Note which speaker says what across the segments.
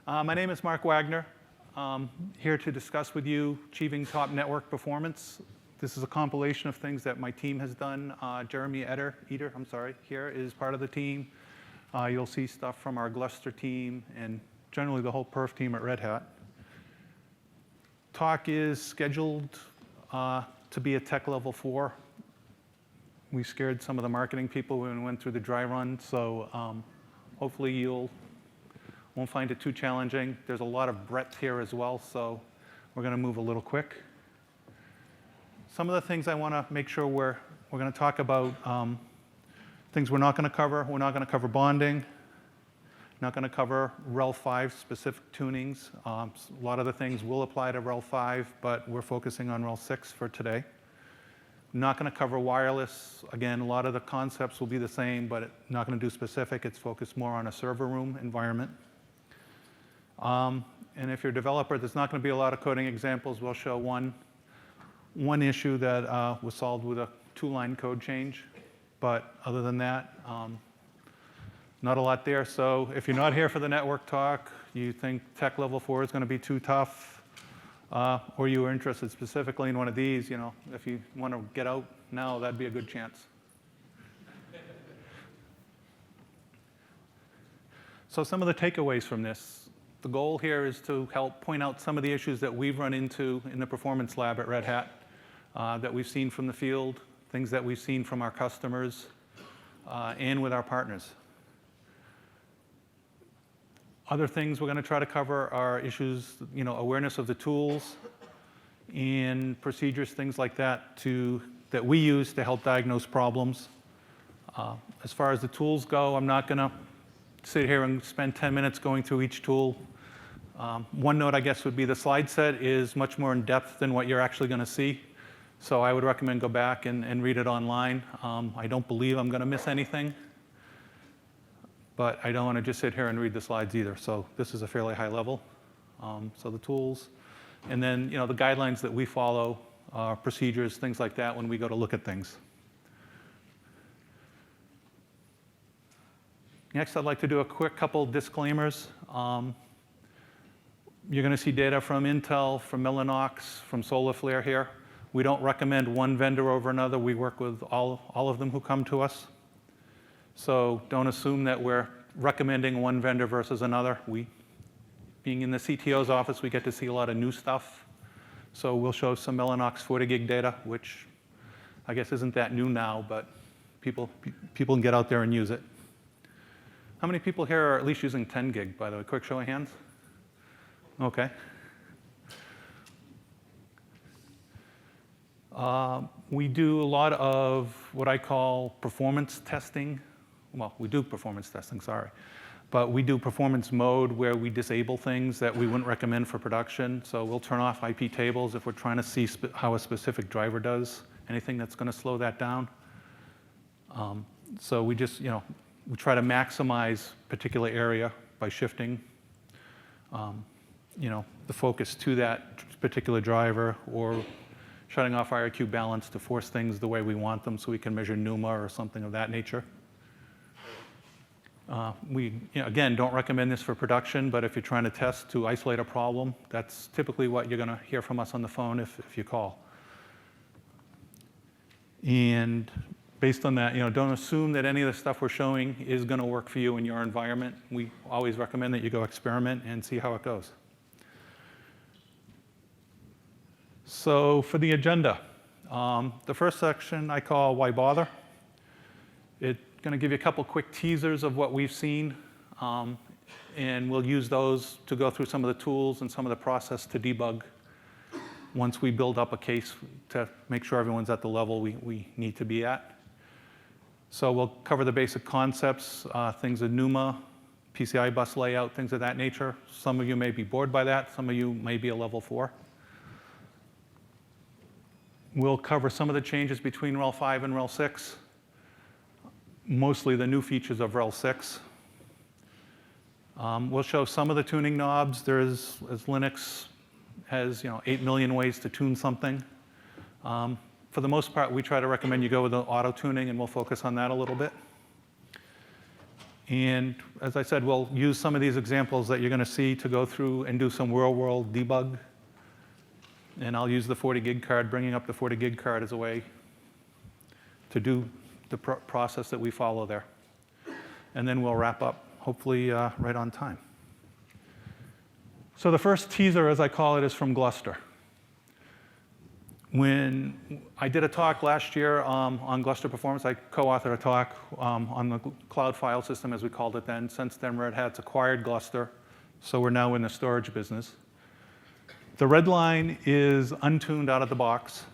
Speaker 1: My name is Mark Wagner. Here to discuss with you achieving top network performance. This is a compilation of things that my team has done. Jeremy Eder, here is part of the team. You'll see stuff from our Gluster team and generally the whole perf team at Red Hat. Talk is scheduled to be a tech level 4. We scared some of the marketing people when we went through the dry run, so hopefully you won't find it too challenging. There's a lot of breadth here as well, so we're going to move a little quick. Some of the things I want to make sure we're going to talk about, things we're not going to cover. We're not going to cover bonding. Not going to cover RHEL 5 specific tunings. A lot of the things will apply to RHEL 5, but we're focusing on RHEL 6 for today. Not going to cover wireless. Again, a lot of the concepts will be the same, but not going to do specific. It's focused more on a server room environment. And if you're a developer, there's not going to be a lot of coding examples. We'll show one issue that was solved with a 2-line code change. But other than that, not a lot there. So if you're not here for the network talk, you think tech level 4 is going to be too tough, or you were interested specifically in one of these, if you want to get out now, that'd be a good chance. So some of the takeaways from this. The goal here is to help point out some of the issues that we've run into in the performance lab at Red Hat, that we've seen from the field, things that we've seen from our customers, and with our partners. Other things we're going to try to cover are issues, awareness of the tools and procedures, things like that, that we use to help diagnose problems. As far as the tools go, I'm not going to sit here and spend 10 minutes going through each tool. One note, I guess, would be the slide set is much more in depth than what you're actually going to see. So I would recommend go back and read it online. I don't believe I'm going to miss anything. But I don't want to just sit here and read the slides either. So this is a fairly high level. So the tools. And then the guidelines that we follow, procedures, things like that when we go to look at things. Next, I'd like to do a quick couple disclaimers. You're going to see data from Intel, from Mellanox, from SolarFlare here. We don't recommend one vendor over another. We work with all of them who come to us. So don't assume that we're recommending one vendor versus another. Being in the CTO's office, we get to see a lot of new stuff. So we'll show some Mellanox 40 gig data, which I guess isn't that new now, but people can get out there and use it. How many people here are at least using 10 gig, by the way? Quick show of hands. OK. We do a lot of what I call performance testing. Well, we do performance testing, sorry. But we do performance mode where we disable things that we wouldn't recommend for production. So we'll turn off IP tables if we're trying to see how a specific driver does, anything that's going to slow that down. So we just, we try to maximize a particular area by shifting, the focus to that particular driver or shutting off IRQ balance to force things the way we want them so we can measure NUMA or something of that nature. We, again, don't recommend this for production, but if you're trying to test to isolate a problem, that's typically what you're going to hear from us on the phone if you call. And based on that, don't assume that any of the stuff we're showing is going to work for you in your environment. We always recommend that you go experiment and see how it goes. So for the agenda, the first section I call Why Bother? It's going to give you a couple quick teasers of what we've seen. And we'll use those to go through some of the tools and some of the process to debug once we build up a case to make sure everyone's at the level we need to be at. So we'll cover the basic concepts, things of NUMA, PCI bus layout, things of that nature. Some of you may be bored by that. Some of you may be a level 4. We'll cover some of the changes between RHEL 5 and RHEL 6, mostly the new features of RHEL 6. We'll show some of the tuning knobs. As Linux has 8 million ways to tune something. For the most part, we try to recommend you go with the auto tuning, and we'll focus on that a little bit. And as I said, we'll use some of these examples that you're going to see to go through and do some real-world debug. And I'll use the 40 gig card, bringing up the 40 gig card as a way to do the process that we follow there. And then we'll wrap up, hopefully right on time. So the first teaser, as I call it, is from Gluster. When I did a talk last year on Gluster performance, I co-authored a talk on the cloud file system, as we called it then. Since then, Red Hat's acquired Gluster, so we're now in the storage business. The red line is untuned out of the box.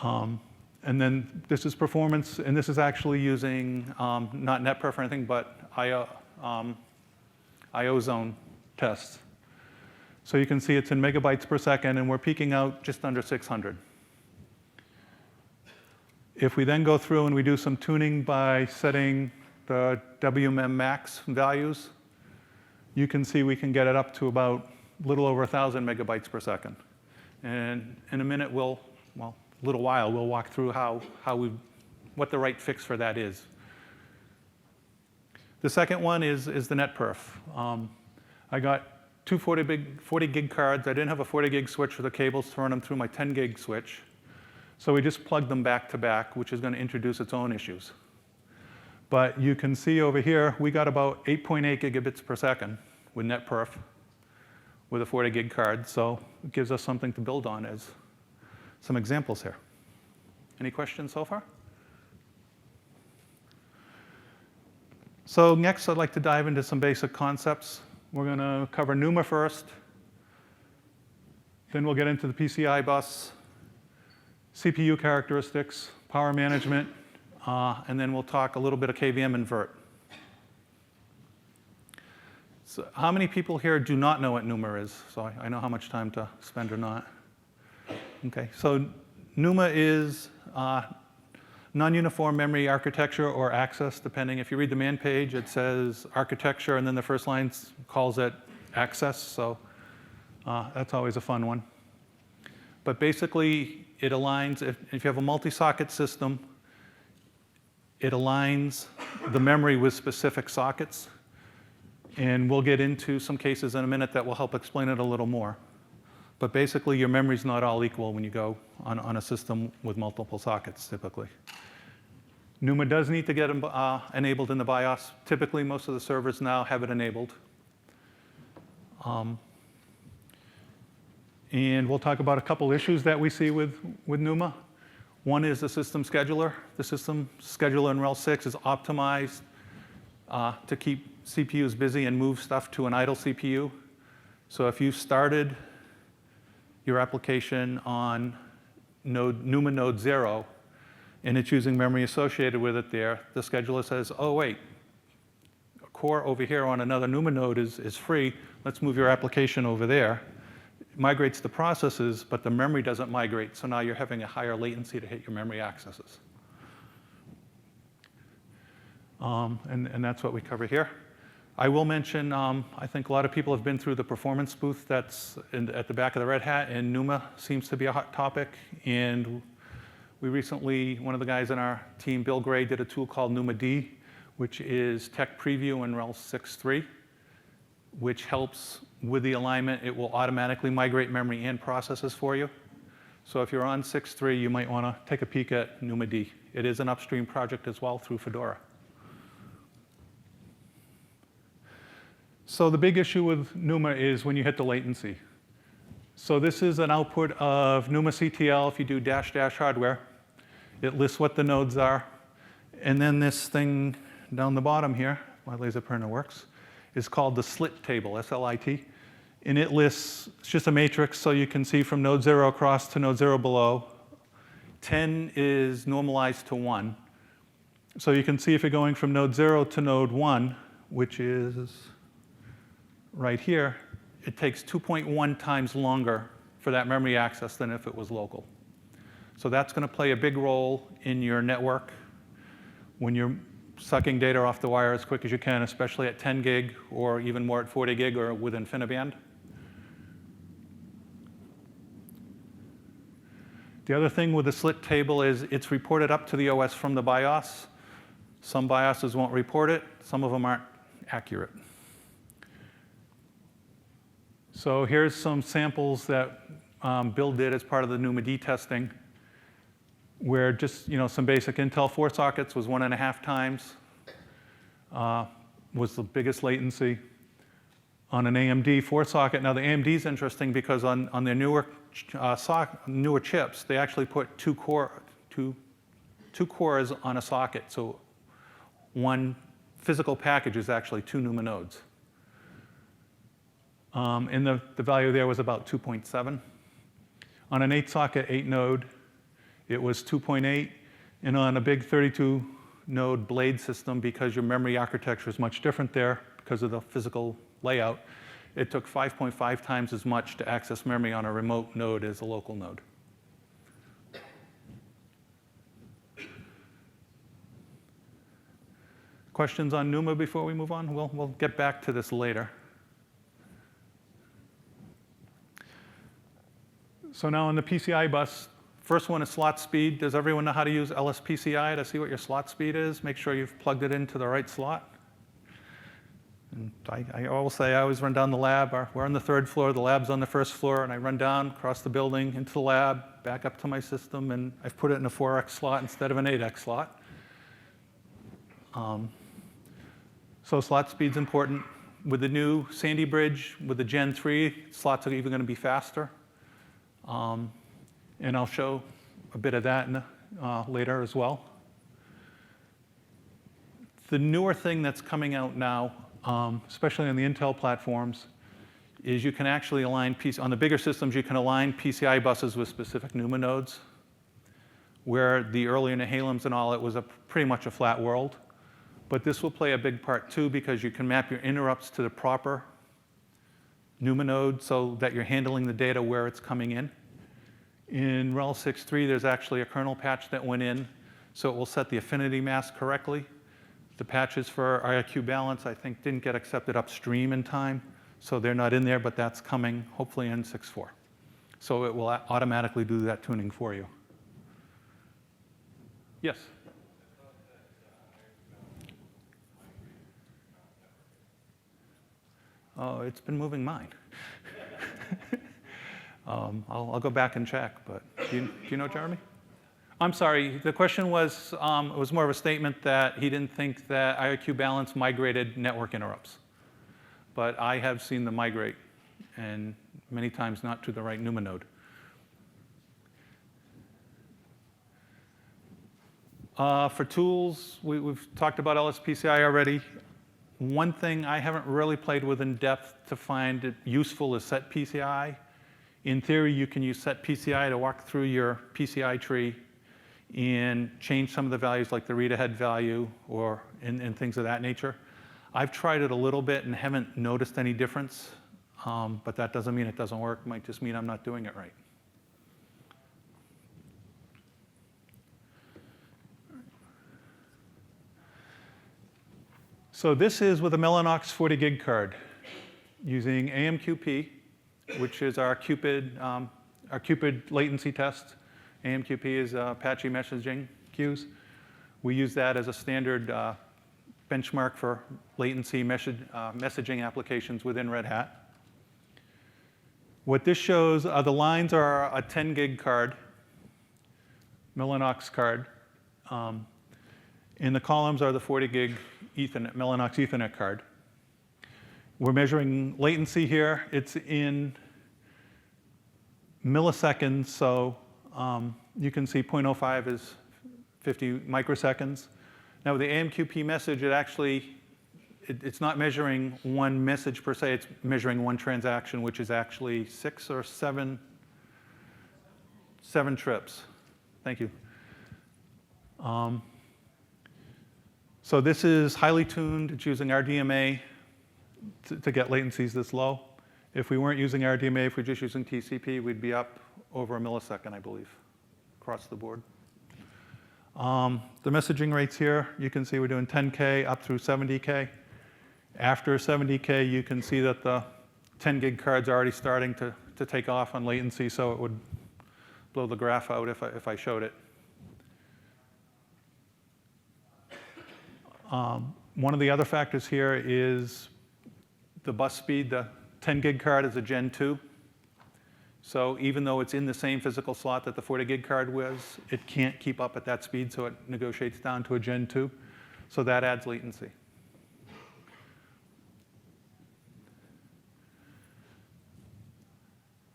Speaker 1: And then this is performance, and this is actually using not netperf or anything, but IO zone tests. So you can see it's in megabytes per second, and we're peaking out just under 600. If we then go through and we do some tuning by setting the WMM max values, you can see we can get it up to about a little over 1,000 megabytes per second. And in a minute, well, a little while, we'll walk through what the right fix for that is. The second one is the netperf. I got two 40 gig cards. I didn't have a 40 gig switch with the cables to run them through my 10 gig switch. So we just plugged them back to back, which is going to introduce its own issues. But you can see over here, we got about 8.8 gigabits per second with netperf with a 40 gig card. So it gives us something to build on as some examples here. Any questions so far? So next, I'd like to dive into some basic concepts. We're going to cover NUMA first. Then we'll get into the PCI bus, CPU characteristics, power management, and then we'll talk a little bit of KVM and VIRT. So how many people here do not know what NUMA is? So I know how much time to spend or not. OK, so NUMA is non-uniform memory architecture or access, depending. If you read the man page, it says architecture, and then the first line calls it access. So that's always a fun one. But basically, it aligns, if you have a multi-socket system, it aligns the memory with specific sockets. And we'll get into some cases in a minute that will help explain it a little more. But basically, your memory's not all equal when you go on a system with multiple sockets, typically. NUMA does need to get enabled in the BIOS. Typically, most of the servers now have it enabled. And we'll talk about a couple issues that we see with NUMA. One is the system scheduler. The system scheduler in RHEL 6 is optimized to keep CPUs busy and move stuff to an idle CPU. So if you started your application on NUMA node 0, and it's using memory associated with it there, the scheduler says, oh, wait, a core over here on another NUMA node is free. Let's move your application over there. It migrates the processes, but the memory doesn't migrate. So now you're having a higher latency to hit your memory accesses. And that's what we cover here. I will mention, I think a lot of people have been through the performance booth that's at the back of the Red Hat, and NUMA seems to be a hot topic. And we recently, one of the guys in our team, Bill Gray, did a tool called NUMA D, which is tech preview in RHEL 6.3, which helps with the alignment. It will automatically migrate memory and processes for you. So if you're on 6.3, you might want to take a peek at NUMA D. It is an upstream project as well through Fedora. So the big issue with NUMA is when you hit the latency. So this is an output of NUMA CTL if you do -- hardware. It lists what the nodes are. And then this thing down the bottom here, my laser printer works, is called the slit table, SLIT. And it lists, it's just a matrix, so you can see from node 0 across to node 0 below. 10 is normalized to 1. So you can see if you're going from node 0 to node 1, which is right here, it takes 2.1 times longer for that memory access than if it was local. So that's going to play a big role in your network when you're sucking data off the wire as quick as you can, especially at 10 gig or even more at 40 gig or with Infiniband. The other thing with the slit table is it's reported up to the OS from the BIOS. Some BIOSes won't report it. Some of them aren't accurate. So here's some samples that Bill did as part of the NUMA-D testing, where just some basic Intel 4 sockets was 1.5 times, was the biggest latency. On an AMD 4 socket, now the AMD is interesting because on their newer chips, they actually put two cores on a socket. So one physical package is actually 2 NUMA nodes. And the value there was about 2.7. On an 8 socket, 8 node, it was 2.8. And on a big 32 node blade system, because your memory architecture is much different there because of the physical layout, it took 5.5 times as much to access memory on a remote node as a local node. Questions on NUMA before we move on? We'll get back to this later. So now on the PCI bus, first one is slot speed. Does everyone know how to use LSPCI to see what your slot speed is? Make sure you've plugged it into the right slot. And I always say I always run down the lab. We're on the 3rd floor, the lab's on the 1st floor, and I run down across the building into the lab, back up to my system, and I've put it in a 4x slot instead of an 8x slot. So slot speed's important. With the new Sandy Bridge, with the Gen 3, slots are even going to be faster. And I'll show a bit of that later as well. The newer thing that's coming out now, especially on the Intel platforms, is you can actually align, on the bigger systems, you can align PCI buses with specific NUMA nodes, where the earlier Nehalims and all, it was pretty much a flat world. But this will play a big part too, because you can map your interrupts to the proper NUMA node so that you're handling the data where it's coming in. In RHEL 6.3, there's actually a kernel patch that went in, so it will set the affinity mask correctly. The patches for IRQ balance, I think, didn't get accepted upstream in time, so they're not in there, but that's coming hopefully in 6.4. So it will automatically do that tuning for you. Yes? Oh, it's been moving mine. I'll go back and check, but do you know, Jeremy? I'm sorry, the question was, it was more of a statement that he didn't think that IRQ balance migrated network interrupts. But I have seen them migrate, and many times not to the right NUMA node. For tools, we've talked about LSPCI already. One thing I haven't really played with in depth to find it useful is set PCI. In theory, you can use set PCI to walk through your PCI tree and change some of the values like the read-ahead value or and things of that nature. I've tried it a little bit and haven't noticed any difference, but that doesn't mean it doesn't work. It might just mean I'm not doing it right. So this is with a Mellanox 40 gig card using AMQP, which is our Cupid latency test. AMQP is Apache messaging queues. We use that as a standard benchmark for latency messaging applications within Red Hat. What this shows are the lines are a 10 gig card, Mellanox card. And the columns are the 40 gig Ethernet, Mellanox Ethernet card. We're measuring latency here. It's in milliseconds, so you can see 0.05 is 50 microseconds. Now with the AMQP message, it's not measuring one message per se, it's measuring one transaction, which is actually 6 or 7 trips. Thank you. So this is highly tuned. It's using RDMA to get latencies this low. If we weren't using RDMA, if we're just using TCP, we'd be up over a millisecond, I believe, across the board. The messaging rates here, you can see we're doing 10K up through 70K. After 70K, you can see that the 10 gig card's are already starting to take off on latency, so it would blow the graph out if I showed it. One of the other factors here is the bus speed. The 10 gig card is a Gen 2. So even though it's in the same physical slot that the 40 gig card was, it can't keep up at that speed, so it negotiates down to a Gen 2. So that adds latency.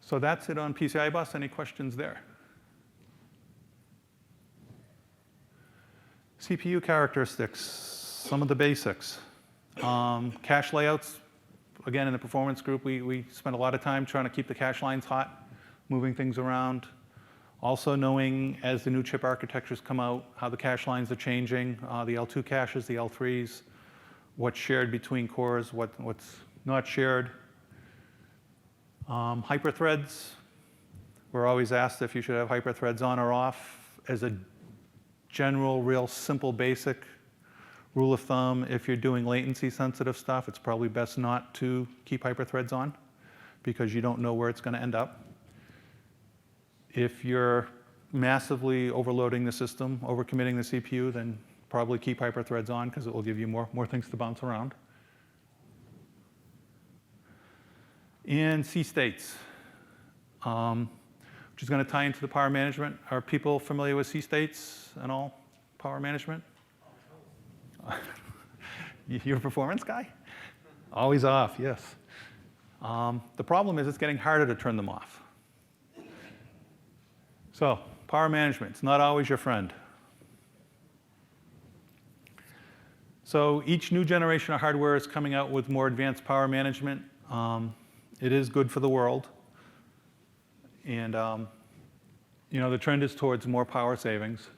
Speaker 1: So that's it on PCI bus. Any questions there? CPU characteristics, some of the basics. Cache layouts, again, in the performance group, we spent a lot of time trying to keep the cache lines hot, moving things around. Also knowing, as the new chip architectures come out, how the cache lines are changing, the L2 caches, the L3s, what's shared between cores, what's not shared. Hyperthreads, we're always asked if you should have hyperthreads on or off. As a general, real simple, basic rule of thumb, if you're doing latency sensitive stuff, it's probably best not to keep hyperthreads on because you don't know where it's going to end up. If you're massively overloading the system, overcommitting the CPU, then probably keep hyperthreads on because it will give you more things to bounce around. And Cstates, which is going to tie into the power management. Are people familiar with Cstates and all power management? You're a performance guy? Always off, yes. The problem is it's getting harder to turn them off. So power management, it's not always your friend. So each new generation of hardware is coming out with more advanced power management. It is good for the world. And the trend is towards more power savings.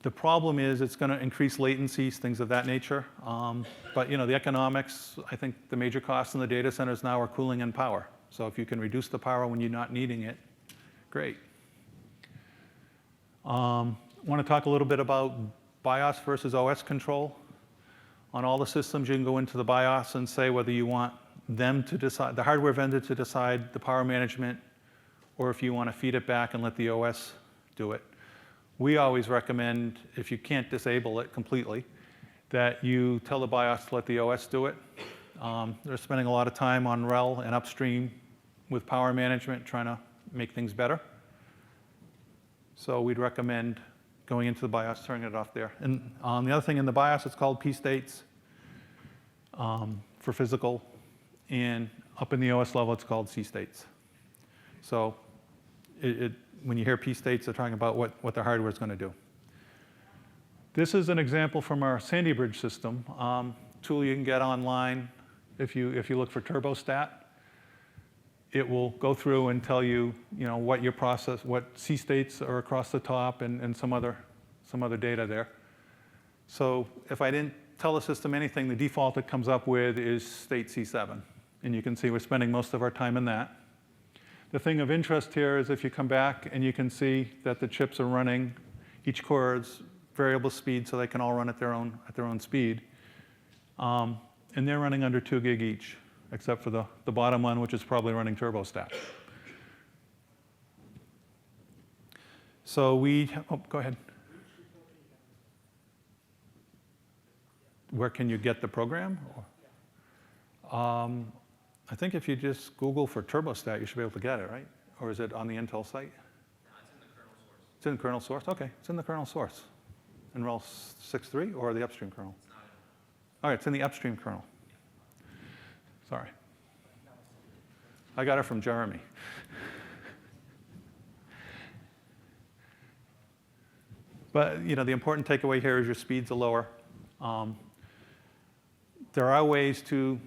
Speaker 1: The problem is it's going to increase latencies, things of that nature. But the economics, I think the major costs in the data centers now are cooling and power. So if you can reduce the power when you're not needing it, great. Want to talk a little bit about BIOS versus OS control. On all the systems, you can go into the BIOS and say whether you want them to decide, the hardware vendor to decide the power management, or if you want to feed it back and let the OS do it. We always recommend, if you can't disable it completely, that you tell the BIOS to let the OS do it. They're spending a lot of time on RHEL and upstream with power management, trying to make things better. So we'd recommend going into the BIOS, turning it off there. And the other thing in the BIOS, it's called Cstates for physical. And up in the OS level, it's called Cstates. So when you hear P-states, they're talking about what the hardware is going to do. This is an example from our Sandy Bridge system. Tool you can get online. If you look for turbostat, it will go through and tell you, what your process, what C-states are across the top, and some other data there. So if I didn't tell the system anything, the default it comes up with is state C7. And you can see we're spending most of our time in that. The thing of interest here is if you come back and you can see that the chips are running, each core is variable speed, so they can all run at their own speed. And they're running under 2 gig each, except for the bottom one, which is probably running turbostat. So go ahead. Where can you get the program? I think if you just Google for turbostat, you should be able to get it, right? Or is it on the Intel site?
Speaker 2: No, it's in the kernel source.
Speaker 1: It's in the kernel source? OK, it's in the kernel source. In RHEL 6.3 or the upstream kernel?
Speaker 2: It's not in.
Speaker 1: All right, it's in the upstream kernel. Sorry. I got it from Jeremy. But the important takeaway here is your speeds are lower. There are ways to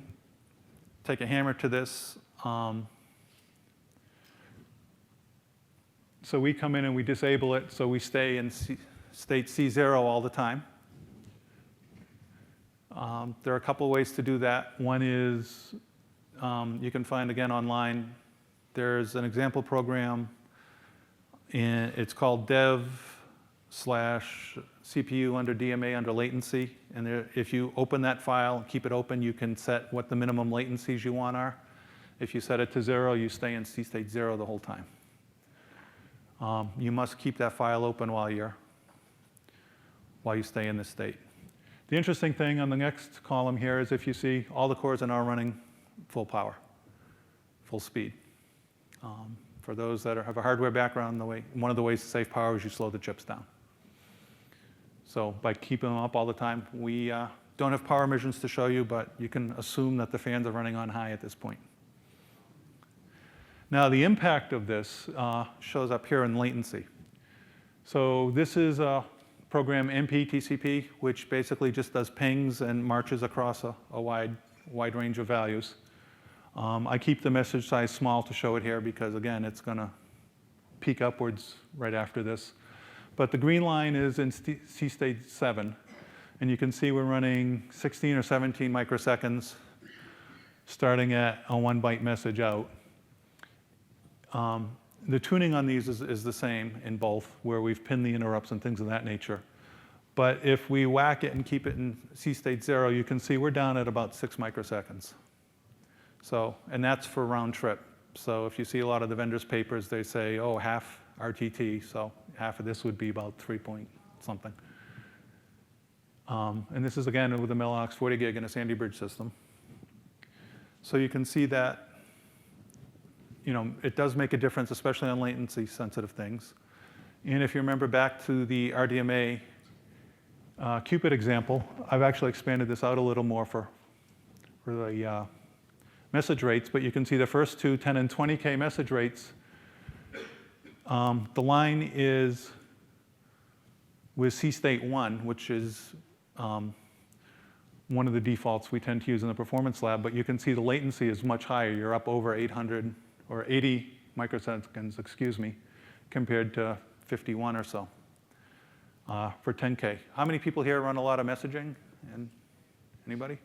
Speaker 1: take a hammer to this. So we come in and we disable it, so we stay in state C0 all the time. There are a couple of ways to do that. One is you can find, again, online. There's an example program. It's called dev/CPU under DMA under latency. And if you open that file, keep it open, you can set what the minimum latencies you want are. If you set it to 0, you stay in C-state 0 the whole time. You must keep that file open while you stay in this state. The interesting thing on the next column here is if you see all the cores are now running full power, full speed. For those that have a hardware background, one of the ways to save power is you slow the chips down. So by keeping them up all the time, we don't have power measurements to show you, but you can assume that the fans are running on high at this point. Now, the impact of this shows up here in latency. So this is a program MP-TCP, which basically just does pings and marches across a wide range of values. I keep the message size small to show it here because, again, it's going to peak upwards right after this. But the green line is in Cstates 7. And you can see we're running 16 or 17 microseconds starting at a 1 byte message out. The tuning on these is the same in both, where we've pinned the interrupts and things of that nature. But if we whack it and keep it in Cstate 0, you can see we're down at about 6 microseconds. So, and that's for round trip. So if you see a lot of the vendors' papers, they say, oh, half RTT, so half of this would be about 3 point something. And this is, again, with a Mellanox 40 gig and a Sandy Bridge system. So you can see that it does make a difference, especially on latency-sensitive things. And if you remember back to the RDMA Qubit example, I've actually expanded this out a little more for the message rates. But you can see the first two, 10 and 20K message rates. The line is with Cstate 1, which is one of the defaults we tend to use in the performance lab. But you can see the latency is much higher. You're up over 800 or 80 microseconds, excuse me, compared to 51 or so for 10K. How many people here run a lot of messaging? And anybody?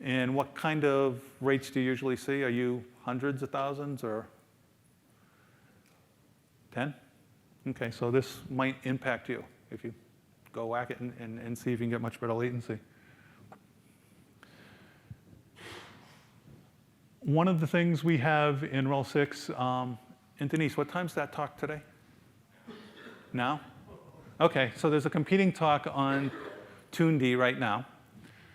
Speaker 1: And what kind of rates do you usually see? Are you hundreds of thousands or 10? OK, so this might impact you if you go whack it and see if you can get much better latency. One of the things we have in RHEL 6, and Denise, what time's that talk today? Now? OK, so there's a competing talk on TuneD right now.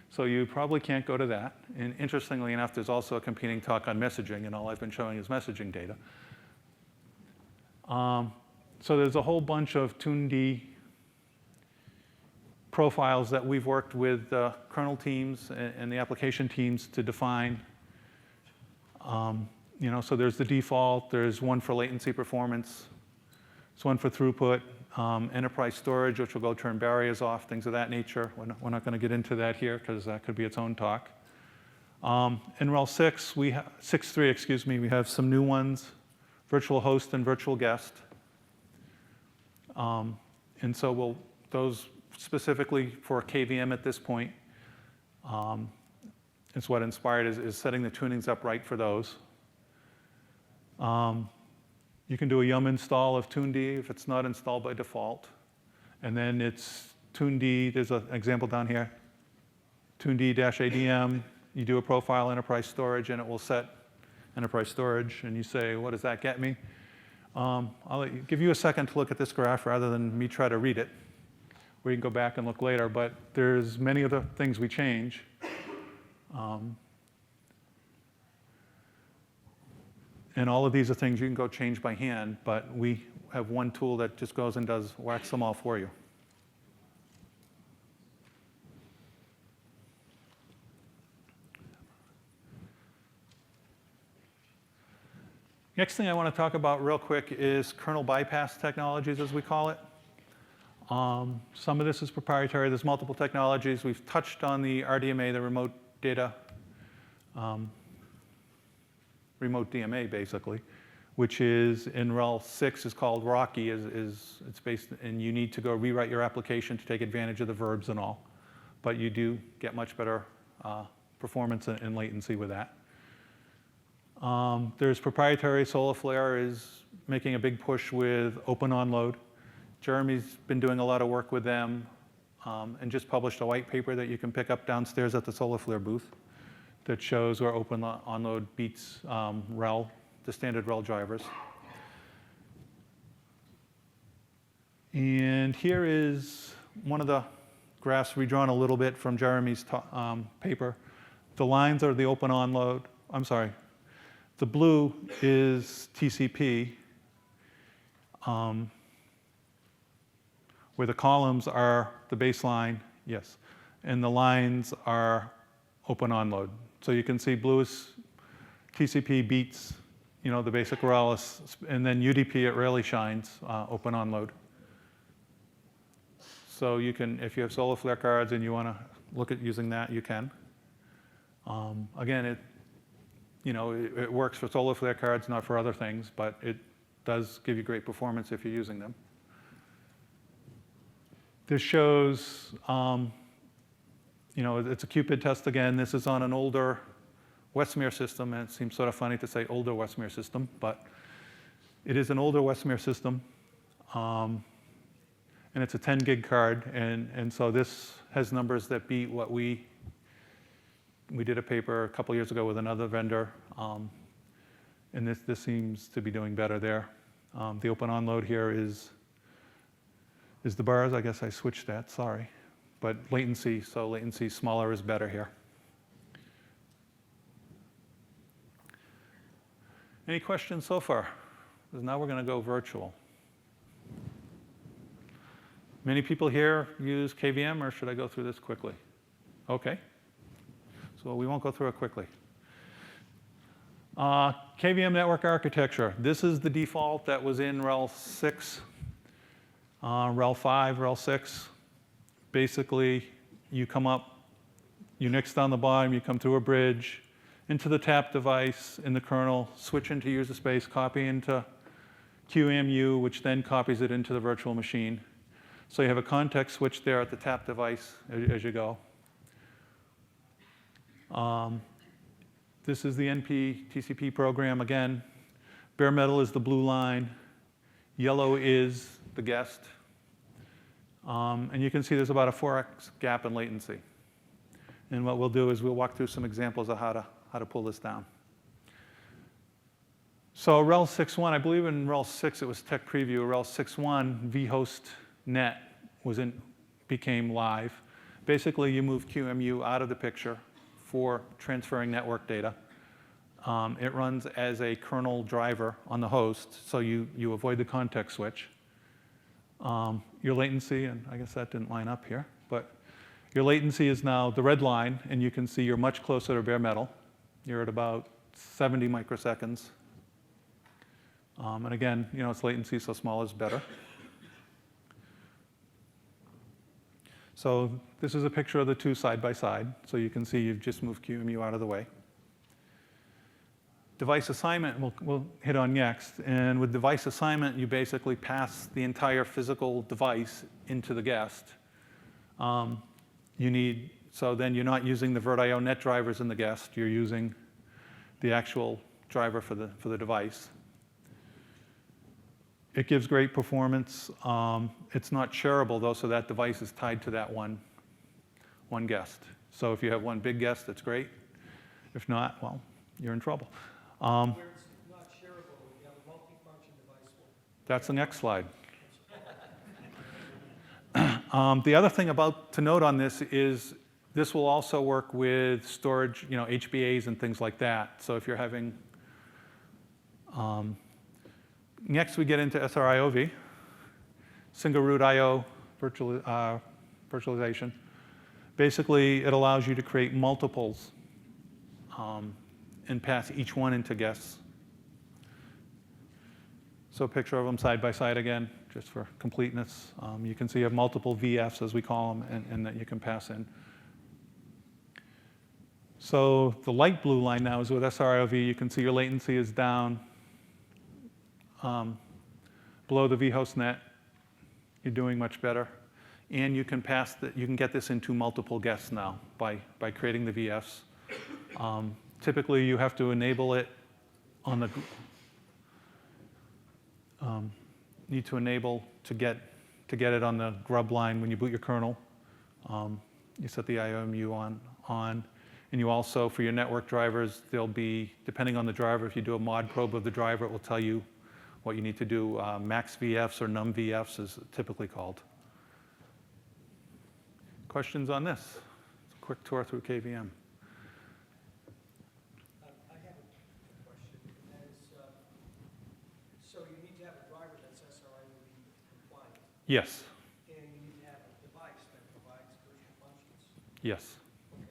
Speaker 1: So you probably can't go to that. And interestingly enough, there's also a competing talk on messaging, and all I've been showing is messaging data. So there's a whole bunch of TuneD profiles that we've worked with the kernel teams and the application teams to define. So there's the default. There's one for latency performance. There's one for throughput, enterprise storage, which will go turn barriers off, things of that nature. We're not going to get into that here because that could be its own talk. In RHEL 6, 6.3, excuse me, we have some new ones, virtual host and virtual guest. And so those specifically for KVM at this point, it's what inspired is setting the tunings up right for those. You can do a yum install of TuneD if it's not installed by default. And then it's TuneD, there's an example down here, TuneD-ADM. You do a profile enterprise storage, and it will set enterprise storage. And you say, what does that get me? I'll give you a second to look at this graph rather than me try to read it. We can go back and look later. But there's many other things we change. And all of these are things you can go change by hand, but we have one tool that just goes and whacks them all for you. Next thing I want to talk about real quick is kernel bypass technologies, as we call it. Some of this is proprietary. There's multiple technologies. We've touched on the RDMA, the remote data, remote DMA, basically, which is in RHEL 6 is called Rocky. It's based, and you need to go rewrite your application to take advantage of the verbs and all. But you do get much better performance and latency with that. There's proprietary. SolarFlare is making a big push with open onload. Jeremy's been doing a lot of work with them and just published a white paper that you can pick up downstairs at the SolarFlare booth that shows where open onload beats RHEL, the standard RHEL drivers. And here is one of the graph's redrawn a little bit from Jeremy's paper. The lines are the open onload. I'm sorry. The blue is TCP, where the columns are the baseline, yes, and the lines are open onload. So you can see blue is TCP beats, the basic Morales, and then UDP, it rarely shines, open onload. So you can, if you have solar flare cards and you want to look at using that, you can. Again, it works for solar flare cards, not for other things, but it does give you great performance if you're using them. This shows, it's a Cupid test again. This is on an older Westmere system, and it seems sort of funny to say older Westmere system, but it is an older Westmere system, and it's a 10 gig card, and so this has numbers that beat what we did a paper a couple years ago with another vendor, and this seems to be doing better there. The open onload here is the bars. I guess I switched that, sorry. But latency, so latency smaller is better here. Any questions so far? Because now we're going to go virtual. Many people here use KVM, or should I go through this quickly? Okay. So we won't go through it quickly. KVM network architecture. This is the default that was in RHEL 6, RHEL 5, RHEL 6. Basically, you come up, you nix down the bottom, you come through a bridge, into the tap device in the kernel, switch into user space, copy into QEMU, which then copies it into the virtual machine. So you have a context switch there at the tap device as you go. This is the NP TCP program again. Bare metal is the blue line. Yellow is the guest. And you can see there's about a 4x gap in latency. And what we'll do is we'll walk through some examples of how to pull this down. So RHEL 6.1, I believe in RHEL 6 it was tech preview. RHEL 6.1 vHostNet became live. Basically, you move QEMU out of the picture for transferring network data. It runs as a kernel driver on the host, so you avoid the context switch. Your latency, and I guess that didn't line up here, but your latency is now the red line, and you can see you're much closer to bare metal. You're at about 70 microseconds. And again, it's latency, so small is better. So this is a picture of the two side by side. So you can see you've just moved QEMU out of the way. Device assignment we'll hit on next. And with device assignment, you basically pass the entire physical device into the guest. So then you're not using the VirtIO net drivers in the guest. You're using the actual driver for the device. It gives great performance. It's not shareable, though, so that device is tied to that one guest. So if you have one big guest, that's great. If not, well, you're in trouble.
Speaker 3: Where it's not shareable, you have a multi-function device.
Speaker 1: That's the next slide. The other thing to note on this is this will also work with storage, HBAs and things like that. So if you're having next, we get into SRIOV, single root I/O virtualization. Basically, it allows you to create multiples and pass each one into guests. So a picture of them side by side again, just for completeness. You can see you have multiple VFs, as we call them, and that you can pass in. So the light blue line now is with SRIOV. You can see your latency is down below the vHostNet. You're doing much better. And you can get this into multiple guests now by creating the VFs. Typically, you have to enable it on the need to enable to get it on the grub line when you boot your kernel. You set the IOMU on. And you also, for your network drivers, there'll be, depending on the driver, if you do a mod probe of the driver, it will tell you what you need to do. Max VFs or num VFs is typically called. questions on this? It's a quick tour through KVM.
Speaker 3: I have a question, and that is, so you need to have a driver that's SRIOV compliant,
Speaker 1: Yes,
Speaker 3: and you need to have a device that provides virtual functions.
Speaker 1: yes.
Speaker 3: Okay.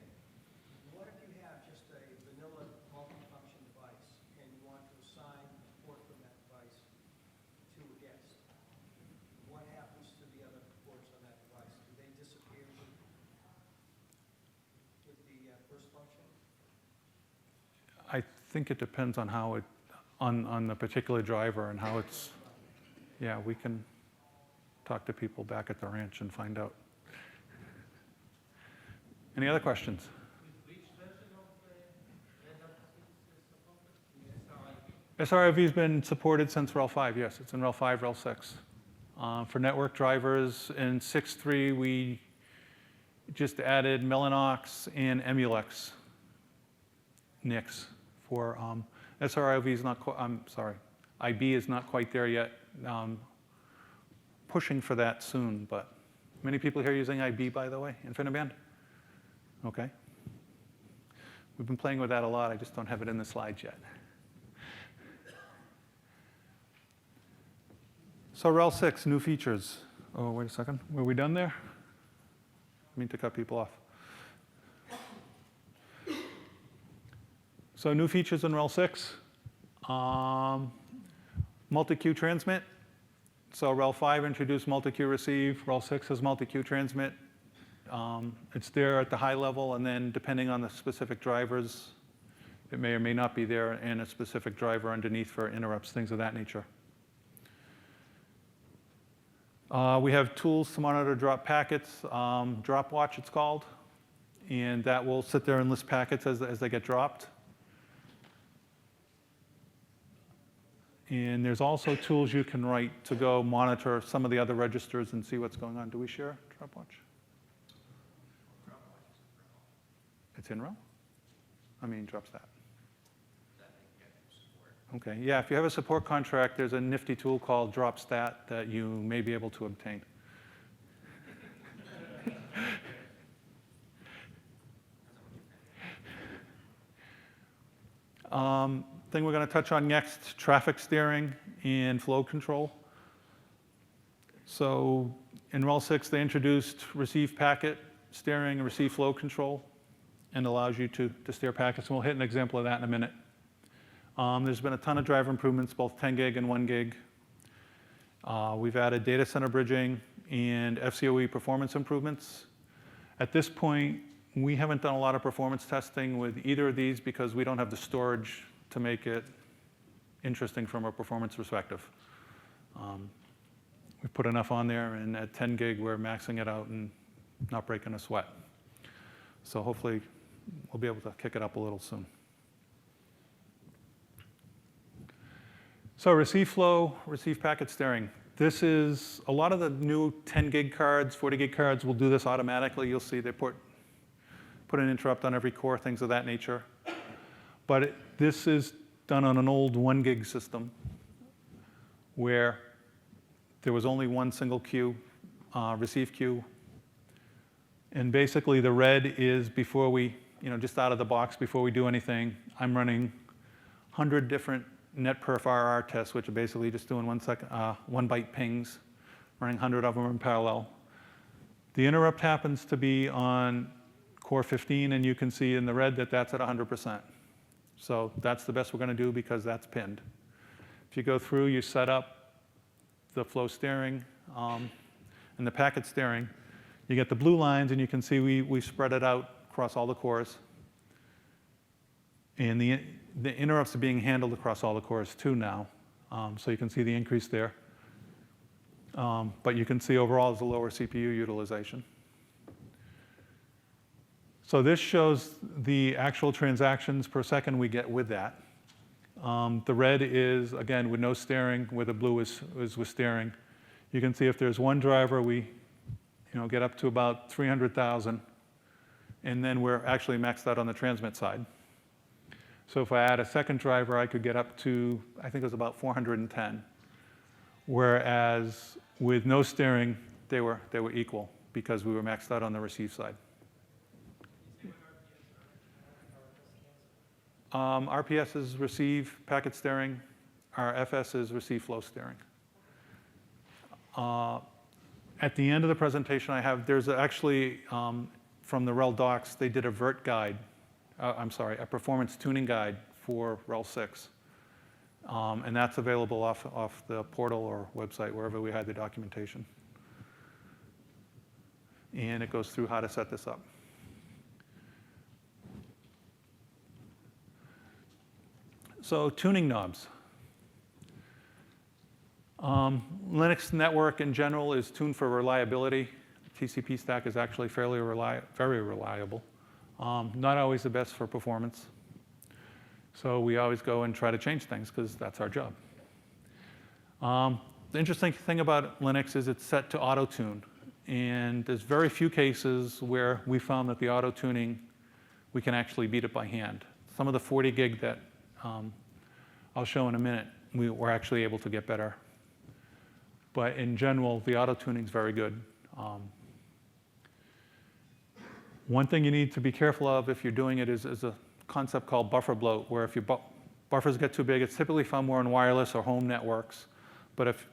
Speaker 3: What if you have just a vanilla multifunction device, and you want to assign a port from that device to a guest? What happens to the other ports on that device? Do they disappear with the first function?
Speaker 1: I think it depends on how it, on the particular driver and how it's, yeah, we can talk to people back at the ranch and find out. Any other questions?
Speaker 2: Which version of the
Speaker 1: SRIV has been supported since RHEL 5, yes. It's in RHEL 5, RHEL 6. For network drivers, in 6.3, we just added Mellanox and Emulex NICs for SRIV is not, I'm sorry, IB is not quite there yet. Pushing for that soon, but many people here using IB, by the way, Infiniband? Okay. We've been playing with that a lot. I just don't have it in the slides yet. So RHEL 6, new features. Oh, wait a second. Were we done there? I mean to cut people off. So new features in RHEL 6. Multi-queue transmit. So RHEL 5 introduced multi-queue receive. RHEL 6 has multi-queue transmit. It's there at the high level, and then depending on the specific drivers, it may or may not be there, and a specific driver underneath for interrupts, things of that nature. We have tools to monitor drop packets. Drop watch, it's called. And that will sit there and list packets as they get dropped. And there's also tools you can write to go monitor some of the other registers and see what's going on. Do we share drop watch? It's in RHEL? I mean, drop stat. Okay, yeah, if you have a support contract, there's a nifty tool called drop stat that you may be able to obtain. Thing we're going to touch on next, traffic steering and flow control. So in RHEL 6, they introduced receive packet steering and receive flow control, and allows you to steer packets. And we'll hit an example of that in a minute. There's been a ton of driver improvements, both 10 gig and 1 gig. We've added data center bridging and FCoE performance improvements. At this point, we haven't done a lot of performance testing with either of these because we don't have the storage to make it interesting from a performance perspective. We've put enough on there, and at 10 gig, we're maxing it out and not breaking a sweat. So hopefully, we'll be able to kick it up a little soon. So receive flow, receive packet steering. This is, a lot of the new 10 gig cards, 40 gig cards will do this automatically. You'll see they put an interrupt on every core, things of that nature. But this is done on an old 1 gig system where there was only one single queue, receive queue. And basically the red is before we, just out of the box before we do anything, I'm running 100 different net perf RR tests, which are basically just doing 1 byte pings, running 100 of them in parallel. The interrupt happens to be on core 15, and you can see in the red that that's at 100%. So that's the best we're going to do because that's pinned. If you go through, you set up the flow steering and the packet steering. You get the blue lines, and you can see we spread it out across all the cores. And the interrupts are being handled across all the cores too now. So you can see the increase there. But you can see overall there's a lower CPU utilization. So this shows the actual transactions per second we get with that. The red is, again, with no steering, where the blue is with steering. You can see if there's one driver, we get up to about 300,000. And then we're actually maxed out on the transmit side. So if I add a second driver, I could get up to, I think it was about 410. Whereas with no steering, they were equal. because we were maxed out on the receive side. RPS is receive packet steering. Our FS is receive flow steering. At the end of the presentation I have, there's actually, from the RHEL docs, they did a vert guide, a performance tuning guide for RHEL 6. And that's available off the portal or website, wherever we had the documentation. And it goes through how to set this up. So tuning knobs. Linux network in general is tuned for reliability. TCP stack is actually very reliable. Not always the best for performance. So we always go and try to change things because that's our job. The interesting thing about Linux is it's set to auto-tune. And there's very few cases where we found that the auto-tuning, we can actually beat it by hand. Some of the 40 gig that I'll show in a minute, we were actually able to get better. But in general, the auto-tuning is very good. One thing you need to be careful of if you're doing it is a concept called buffer bloat, where if your buffers get too big, it's typically found more in wireless or home networks. But if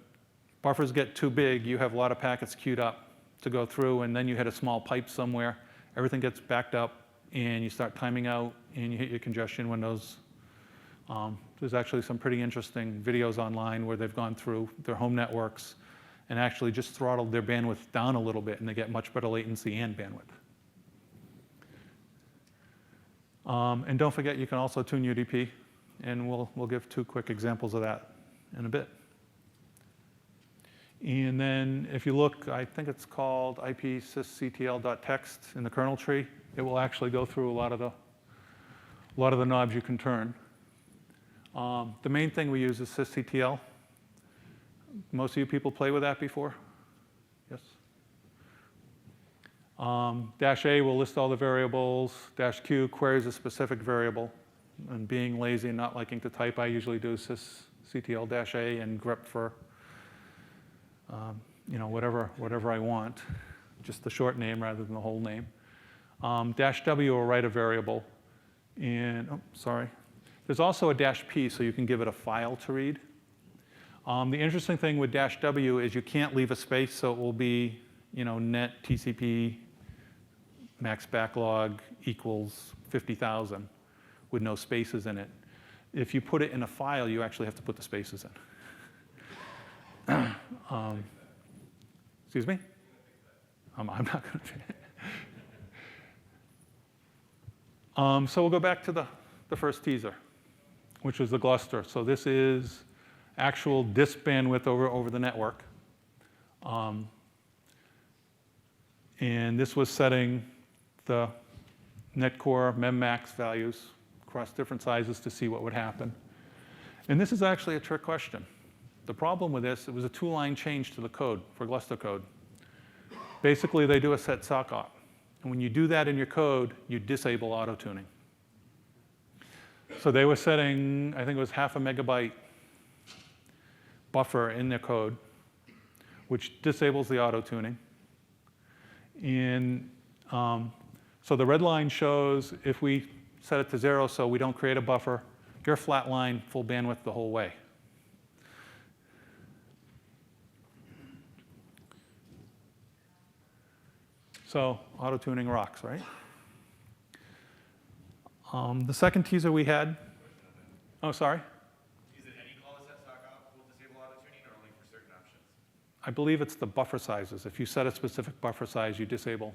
Speaker 1: buffers get too big, you have a lot of packets queued up to go through, and then you hit a small pipe somewhere. Everything gets backed up, and you start timing out, and you hit your congestion windows. There's actually some pretty interesting videos online where they've gone through their home networks and actually just throttled their bandwidth down a little bit, and they get much better latency and bandwidth. And don't forget, you can also tune UDP, and we'll give 2 quick examples of that in a bit. And then if you look, I think it's called ipsysctl.txt in the kernel tree. It will actually go through a lot of the knobs you can turn. The main thing we use is sysctl. Most of you people play with that before? Yes? -A will list all the variables. -q queries a specific variable. And being lazy and not liking to type, I usually do sysctl-a and grep for whatever I want, just the short name rather than the whole name. -w will write a variable. And, there's also a -p, so you can give it a file to read. The interesting thing with -w is you can't leave a space, so it will be, net TCP max backlog equals 50,000 with no spaces in it. If you put it in a file, you actually have to put the spaces in. Excuse me? I'm not going to. So we'll go back to the first teaser, which was the Gluster. So this is actual disk bandwidth over the network. And this was setting the netcore memmax values across different sizes to see what would happen. And this is actually a trick question. The problem with this, it was a 2-line change to the code for Gluster code. Basically, they do a set sock op. And when you do that in your code, you disable auto-tuning. So they were setting, I think it was 0.5 megabyte buffer in their code, which disables the auto-tuning. And so the red line shows if we set it to 0 so we don't create a buffer, you're flat line, full bandwidth the whole way. So auto-tuning rocks, right? The second teaser we had, oh, sorry?
Speaker 4: Is it any call to set sock op will disable auto-tuning or only for certain options?
Speaker 1: I believe it's the buffer sizes. If you set a specific buffer size, you disable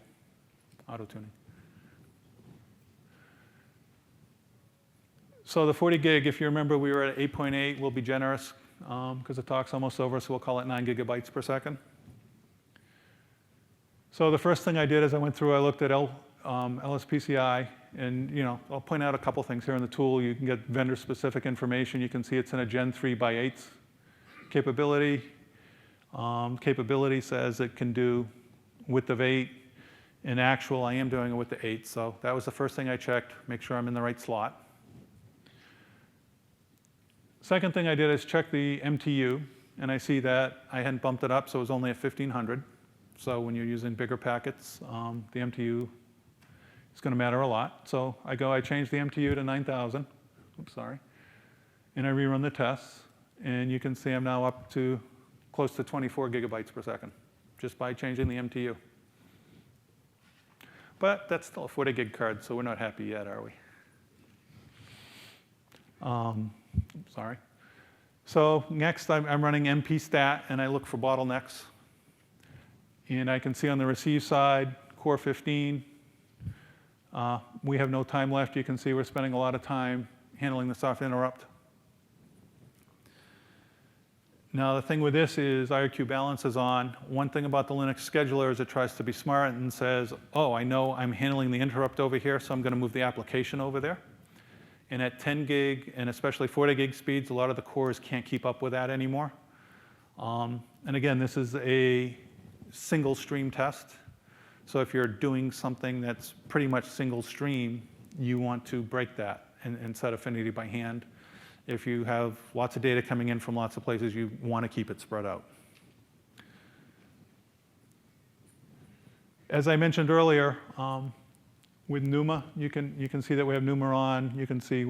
Speaker 1: auto-tuning. So the 40 gig, if you remember, we were at 8.8. We'll be generous because the talk's almost over, so we'll call it 9 gigabytes per second. So the first thing I did is I went through, I looked at LSPCI, and I'll point out a couple things here in the tool. You can get vendor-specific information. You can see it's in a Gen 3 by 8 capability. Capability says it can do width of 8. In actual, I am doing it with the 8. So that was the first thing I checked, make sure I'm in the right slot. Second thing I did is check the MTU, and I see that I hadn't bumped it up, so it was only at 1,500. So when you're using bigger packets, the MTU is going to matter a lot. So I change the MTU to 9,000. Oops, sorry. And I rerun the tests. And you can see I'm now up to close to 24 gigabytes per second just by changing the MTU. But that's still a 40 gig card, so we're not happy yet, are we? Sorry. So next, I'm running MPStat, and I look for bottlenecks. And I can see on the receive side, core 15. We have no time left. You can see we're spending a lot of time handling the soft interrupt. Now, the thing with this is IRQ balance is on. One thing about the Linux scheduler is it tries to be smart and says, oh, I know I'm handling the interrupt over here, so I'm going to move the application over there. And at 10 gig, and especially 40 gig speeds, a lot of the cores can't keep up with that anymore. And again, this is a single stream test. So if you're doing something that's pretty much single stream, you want to break that and set affinity by hand. If you have lots of data coming in from lots of places, you want to keep it spread out. As I mentioned earlier, with NUMA, you can see that we have NUMA on. You can see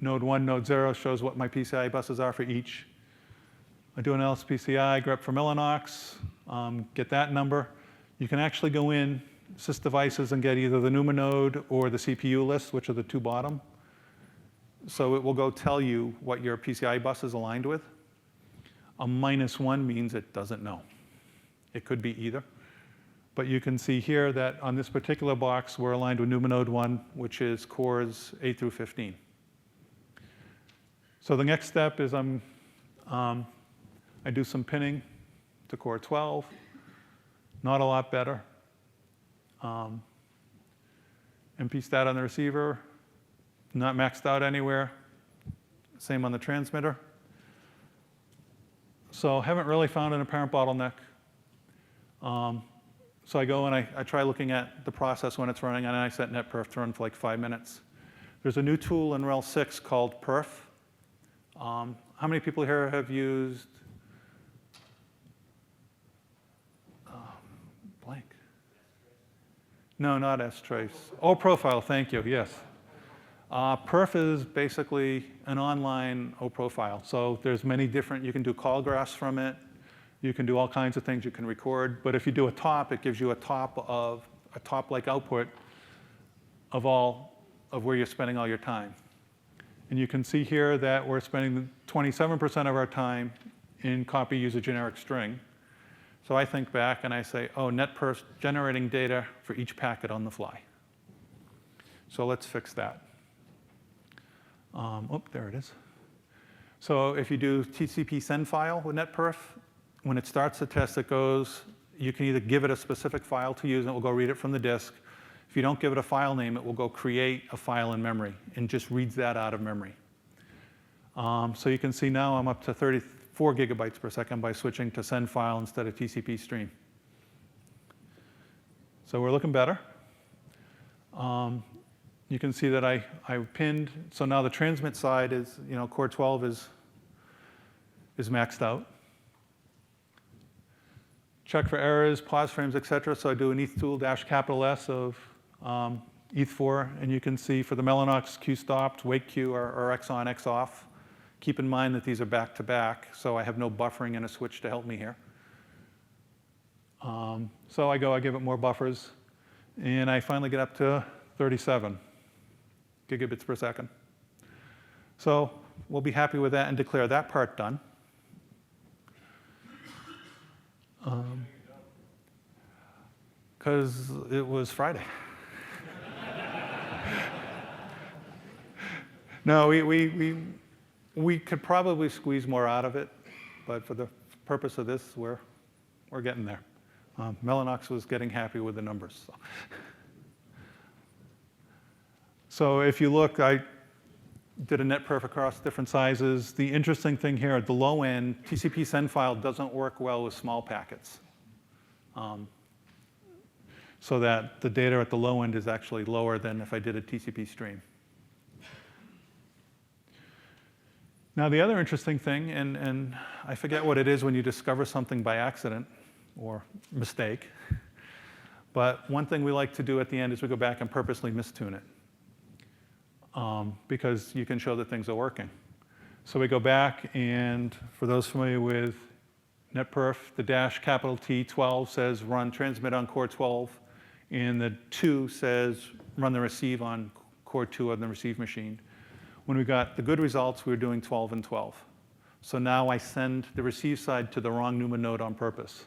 Speaker 1: node 1, node 0 shows what my PCI buses are for each. I do an LSPCI, grep for Mellanox, get that number. You can actually go in sys devices and get either the NUMA node or the CPU list, which are the two bottom. So it will go tell you what your PCI bus is aligned with. A -1 means it doesn't know. It could be either. But you can see here that on this particular box, we're aligned with NUMA node 1, which is cores 8 through 15. So the next step is I do some pinning to core 12. Not a lot better. MPStat on the receiver. Not maxed out anywhere. Same on the transmitter. So haven't really found an apparent bottleneck. So I go and I try looking at the process when it's running, and I set netperf to run for like 5 minutes. There's a new tool in RHEL 6 called perf. How many people here have used blank? No, not strace. Oh, profile, thank you, yes. Perf is basically an online O-profile. So there's many different, you can do call graphs from it. You can do all kinds of things you can record. But if you do a top, it gives you a top-like output of where you're spending all your time. And you can see here that we're spending 27% of our time in copy use a generic string. So I think back and I say, oh, netperf's generating data for each packet on the fly. So let's fix that. Oh, there it is. So if you do TCP send file with netperf, when it starts the test, it goes, you can either give it a specific file to use, and it will go read it from the disk. If you don't give it a file name, it will go create a file in memory and just reads that out of memory. So you can see now I'm up to 34 gigabytes per second by switching to send file instead of TCP stream. So we're looking better. You can see that I pinned. So now the transmit side is, core 12 is maxed out. Check for errors, pause frames, et cetera. So I do an ETH tool -S of ETH4. And you can see for the Mellanox Q stopped, wait Q or X on, X off. Keep in mind that these are back to back. So I have no buffering and a switch to help me here. So I give it more buffers. And I finally get up to 37 gigabits per second. So we'll be happy with that and declare that part done. Because it was Friday. No, we could probably squeeze more out of it, but for the purpose of this, we're getting there. Mellanox was getting happy with the numbers. So if you look, I did a netperf across different sizes. The interesting thing here at the low end, TCP send file doesn't work well with small packets. So that the data at the low end is actually lower than if I did a TCP stream. Now the other interesting thing, and I forget what it is when you discover something by accident, or mistake. But one thing we like to do at the end is we go back and purposely mistune it, because you can show that things are working. So we go back, and for those familiar with netperf, the dash capital T12 says run transmit on core 12, and the 2 says run the receive on core 2 on the receive machine. When we got the good results, we were doing 12 and 12. So now I send the receive side to the wrong NUMA node on purpose.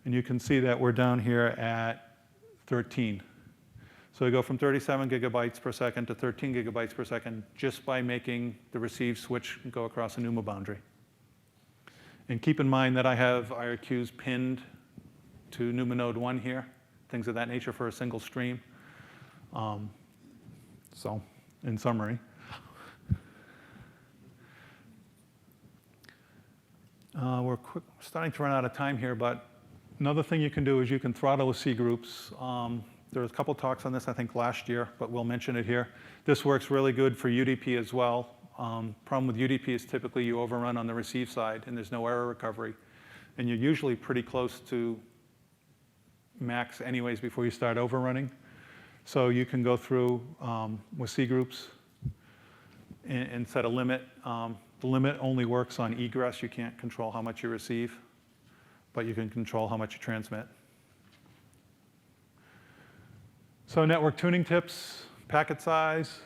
Speaker 1: And you can see that we're down here at 13. So we go from 37 gigabytes per second to 13 gigabytes per second just by making the receive switch go across a NUMA boundary. And keep in mind that I have IRQs pinned to NUMA node 1 here, things of that nature for a single stream. So in summary, we're starting to run out of time here, but another thing you can do is you can throttle with cgroups. There was a couple talks on this, I think, last year, but we'll mention it here. This works really good for UDP as well. Problem with UDP is typically you overrun on the receive side, and there's no error recovery. And you're usually pretty close to max anyways before you start overrunning. So you can go through with cgroups and set a limit. The limit only works on egress. You can't control how much you receive, but you can control how much you transmit. So network tuning tips, packet size,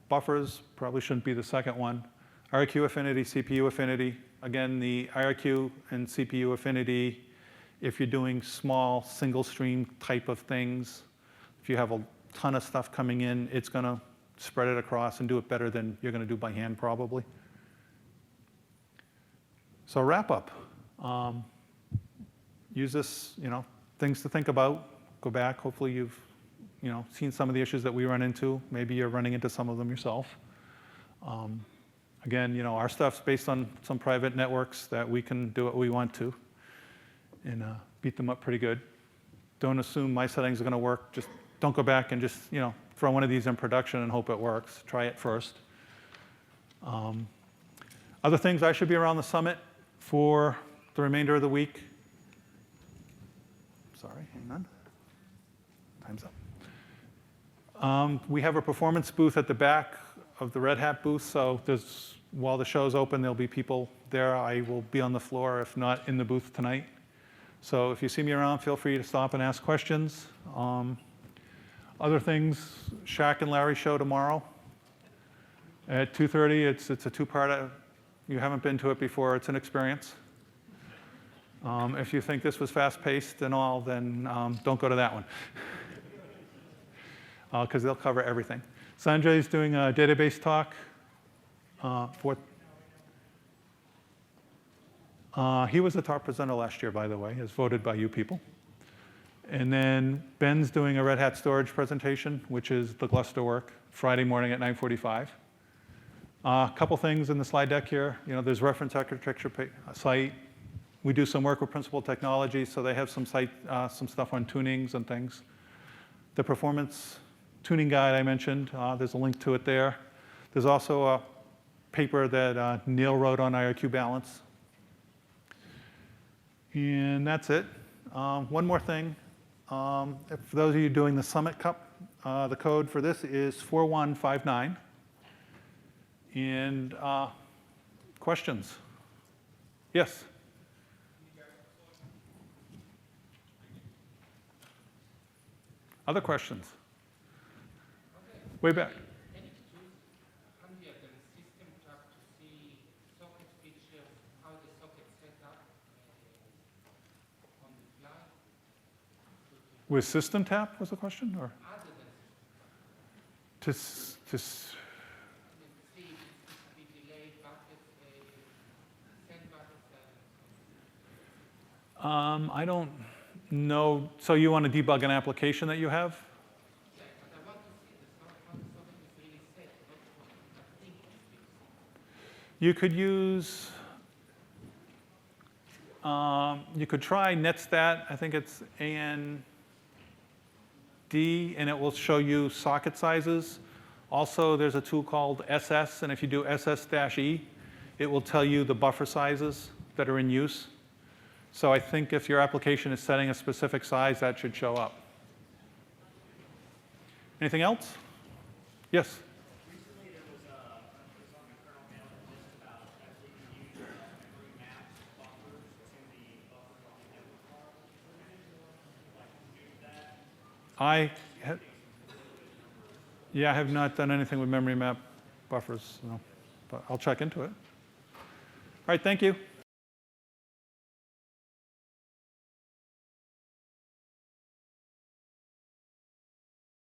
Speaker 1: buffers, probably shouldn't be the second one. IRQ affinity, CPU affinity. Again, the IRQ and CPU affinity, if you're doing small single stream type of things, if you have a ton of stuff coming in, it's going to spread it across and do it better than you're going to do by hand probably. So wrap up. Use this, things to think about. Go back. Hopefully you've seen some of the issues that we run into. Maybe you're running into some of them yourself. Again, our stuff's based on some private networks that we can do what we want to and beat them up pretty good. Don't assume my settings are going to work. Just don't go back and just throw one of these in production and hope it works. Try it first. Other things, I should be around the summit for the remainder of the week. Sorry, hang on. Time's up. We have a performance booth at the back of the Red Hat booth, so while the show's open, there'll be people there. I will be on the floor, if not in the booth tonight. So if you see me around, feel free to stop and ask questions. Other things, Shaq and Larry show tomorrow at 2:30. It's a two-part. You haven't been to it before. It's an experience. If you think this was fast-paced and all, then don't go to that one, because they'll cover everything. Sanjay's doing a database talk. He was the top presenter last year, by the way, as voted by you people. And then Ben's doing a Red Hat storage presentation, which is the Gluster work, Friday morning at 9:45. A couple things in the slide deck here. There's reference architecture site. We do some work with Principal Technology, so they have some stuff on tunings and things. The performance tuning guide I mentioned, there's a link to it there. There's also a paper that Neil wrote on IRQ balance. And that's it. One more thing. For those of you doing the Summit Cup, the code for this is 4159. And questions? Yes? Other questions? Way back.
Speaker 2: Any tools handy at the system tab to see socket features, how the socket set up on the fly?
Speaker 1: With system tap was the question, or
Speaker 2: Other than
Speaker 1: to
Speaker 2: see if it could be delayed buckets, send buckets,
Speaker 1: I don't know. So you want to debug an application that you have?
Speaker 2: yeah, but I want to see how the socket is really set, not what I think it's being set.
Speaker 1: You could use. You could try netstat. I think it's AND, and it will show you socket sizes. Also, there's a tool called SS, and if you do SS-E, it will tell you the buffer sizes that are in use. So I think if your application is setting a specific size, that should show up. Anything else? Yes?
Speaker 5: Recently, there was on the kernel panel that just about actually use memory maps buffers to the buffers on the network card. Like, use that.
Speaker 1: Yeah, I have not done anything with memory map buffers, no, but I'll check into it. All right, thank you.